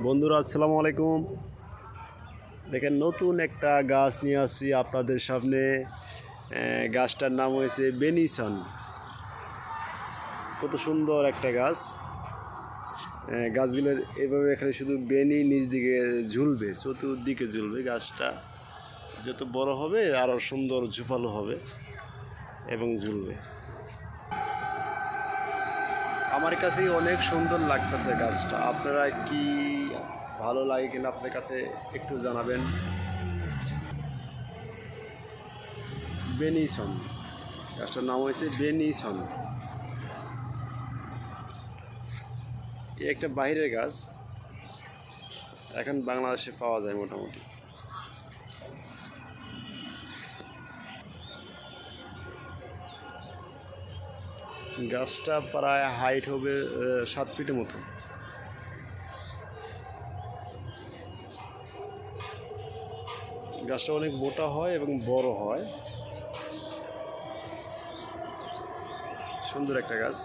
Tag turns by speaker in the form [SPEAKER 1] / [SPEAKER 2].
[SPEAKER 1] বন্ধুরা আসসালামু আলাইকুম। দেখেন নতুন একটা গাছ নিয়ে আসছি আপনাদের সামনে। গাছটার নাম হয়েছে বেনিসন। কত সুন্দর একটা গাছ। গাছগুলোর এভাবে এখানে শুধু বেনি নিচ দিকে ঝুলবে, চতুর্দিকে ঝুলবে। গাছটা যত বড় হবে আরও সুন্দর ঝোপালো হবে এবং ঝুলবে। আমার কাছেই অনেক সুন্দর লাগতেছে গাছটা। আপনারা কি ভালো লাগে কিনা আপনাদের কাছে একটু জানাবেন। বেনিসন, গাছটার নাম হয়েছে বেনিসন। এই একটা বাইরের গাছ, এখন বাংলাদেশে পাওয়া যায় মোটামুটি। গাছটা প্রায় হাইট হবে 7 ফিটের মতো। গাছটা অনেক মোটা হয় এবং বড় হয়। সুন্দর একটা গাছ।